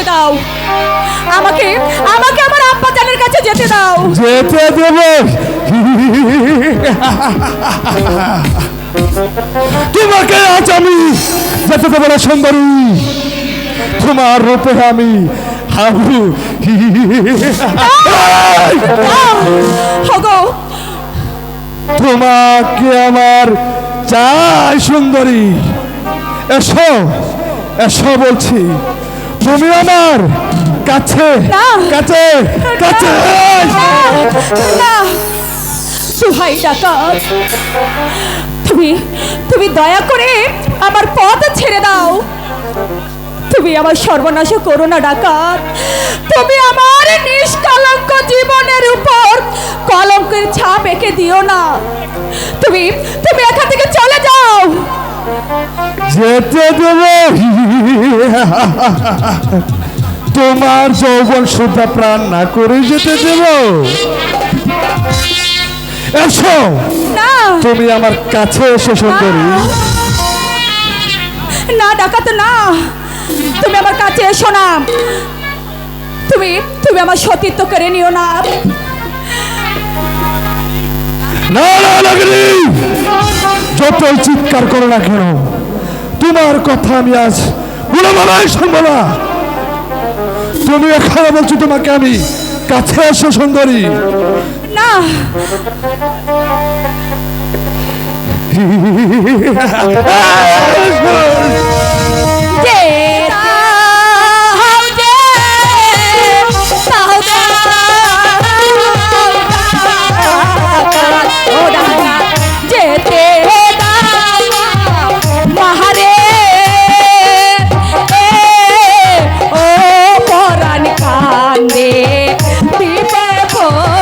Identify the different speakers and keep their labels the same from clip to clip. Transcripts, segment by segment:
Speaker 1: দাও, আমাকে আমাকে আমার আব্বা জানের কাছে যেতে দাও।
Speaker 2: যেতে দেব? তোমাকে আজ আমি যেতে দেবো না সুন্দরী, তোমার রূপে আমি হাবু।
Speaker 1: হগো,
Speaker 2: তোমাকে আমার চাই সুন্দরী, এসো এসো বলছি, তুমি আমার কাছে কাছে কাছে।
Speaker 1: না সুহাই ডাকাত, তুমি তুমি দয়া করে আমার পথ ছেড়ে দাও। তুমি আমার সর্বনাশ করো না ডাকাত, তুমি আমার নিষ্কলঙ্ক জীবনের উপর কলঙ্কের ছাপ এঁকে দিও না। তুমি তুমি এখান থেকে চলে যাও।
Speaker 2: যেতে দেব? তোমার যৌবন সুদ্ধা প্রাণ না করে যেতে দেব? এসো,
Speaker 1: না
Speaker 2: তুমি আমার কাছে এসে সুন্দরী।
Speaker 1: না ডাকাত না, তুমি আমার কাছে এসো না। তুমি তুমি আমার সতীত্ব করে নিও না।
Speaker 2: না না লাগলি, যতই চিৎকার করো না কেন, তোমার কথা আমি আজ বলে বলাই শুনবো না। তুমি এখানে বলছো তোমাকে আমি কাছে এসো সুন্দরী।
Speaker 1: না যে যেতে মহারে ও পরাণ কান্দে দিবে বলে।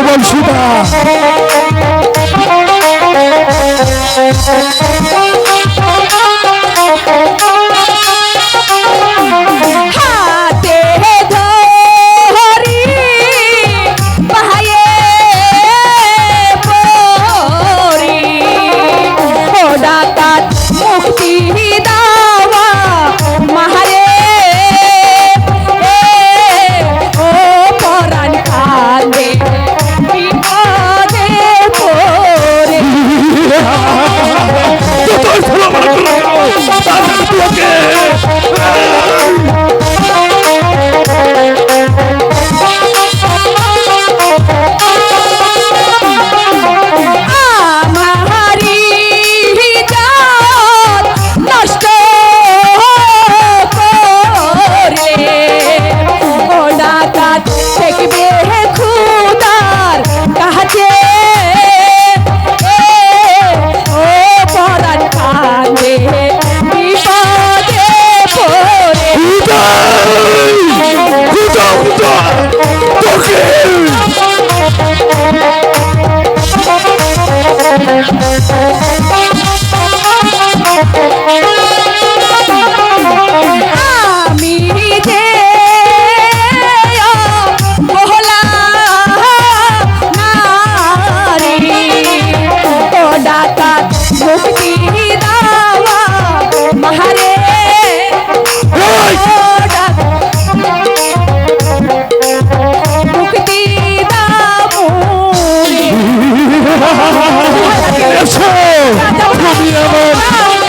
Speaker 2: বলছিবা
Speaker 1: হাতে ধরি বাহায়ে পরি ও ডাকাত মুক্তি দাওয়া মাহারে ও পরাণ কান্দে বিপদে পড়ে। আমারি জাত নষ্ট করে ও ডাকাত দেখবে খুদার কাছে ও পরাণ কাঁদে বিপদে পড়ে। আমি যে বহলা নারী ও ডাকাত মুক্তি দাওয়া মাহারে ও ডাকাত মুক্তি দাও।
Speaker 2: এসো, তুমি আমার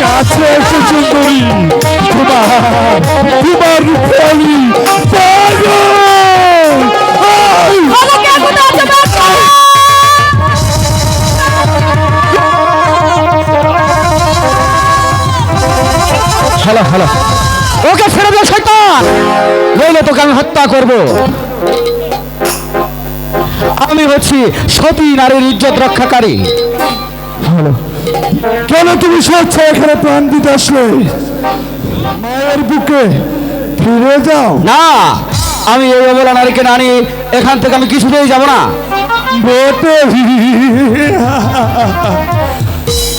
Speaker 2: কাছে এসে সুন্দরী, তোমার রূপে আমি পাগল।
Speaker 1: আমাকে এখন আসবে না।
Speaker 2: হ্যালো হ্যালো, ওকে ছেড়ে দাও শয়তান, নইলে তোকে আমি হত্যা করব। আমি হচ্ছি সতী নারীর ইজ্জত রক্ষাকারী। হ্যালো, কেন তুমি স্বেচ্ছা এখানে প্রাণ দিতে আসলে? মায়ের বুকে ফিরে যাও। না, আমি এই অবলা নারীকে না নিয়ে এখান থেকে আমি কিছুতেই যাব না। বটে,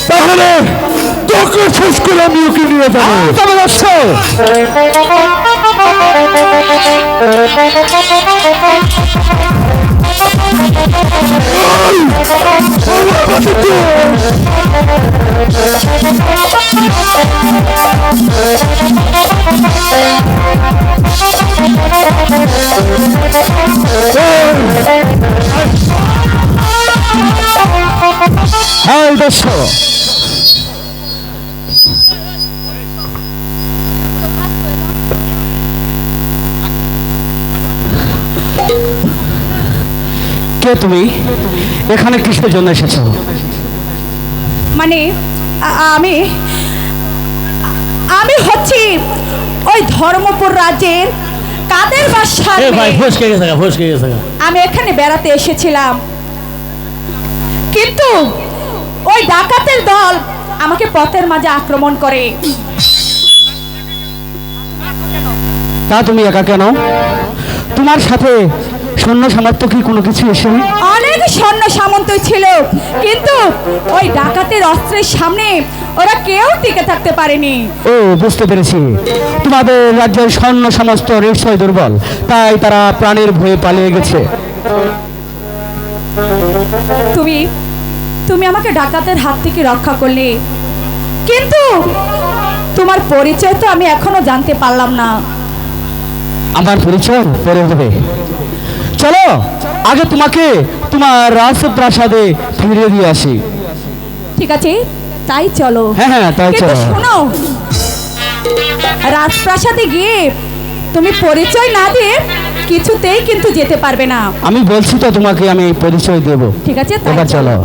Speaker 2: তাহলে তোকে শেষ করে আমি ওকে নিয়ে যাবো। তবে যাচ্ছ হ্যাঁ দোস্ত, কে তুমি? এখানে কিসের জন্য এসেছো?
Speaker 1: মানে আমি আমি হচ্ছি ওই ধর্মপুর রাজ্যের কাদের বাসার
Speaker 3: এ ভাই
Speaker 1: মেয়ে।
Speaker 3: ফসকে গেছে
Speaker 1: আমি এখানে বেড়াতে এসেছিলাম, কিন্তু ওই ডাকাতের দল আমাকে পথের মাঝে আক্রমণ করে।
Speaker 2: তা তুমি একা কেন? তোমার সাথে সৈন্য সামর্থ্য কি কোনো কিছু এসে?
Speaker 1: অনেক সৈন্য সামন্ত ছিল, কিন্তু ওই ডাকাতের অস্ত্রের সামনে ওরা কেউ টিকে থাকতে পারেনি।
Speaker 2: ও, বুঝতে পেরেছি। তোমাদের রাজ্যের সৈন্য সমস্ত নিশ্চয় দুর্বল, তাই তারা প্রাণের ভয়ে পালিয়ে গেছে।
Speaker 1: তুমি তুমি আমাকে ডাকাতের হাত থেকে রক্ষা করলে, কিন্তু তোমার পরিচয় তো আমি এখনো জানতে পারলাম না।
Speaker 2: আমার পরিচয় পরে হবে। চলো আগে তোমাকে তোমার রাজপ্রাসাদে ফিরিয়ে দিয়ে আসি।
Speaker 1: ঠিক আছে, তাই চলো।
Speaker 2: হ্যাঁ হ্যাঁ, তাই
Speaker 1: কিন্তু
Speaker 2: চলো।
Speaker 1: শোনো, রাজপ্রাসাদে গিয়ে তুমি পরিচয় না দিয়ে কিছুতেই কিন্তু যেতে পারবে না।
Speaker 2: আমি বলছি তো তোমাকে আমি পরিচয় দেব।
Speaker 1: ঠিক আছে, তাই
Speaker 2: এবার চলো।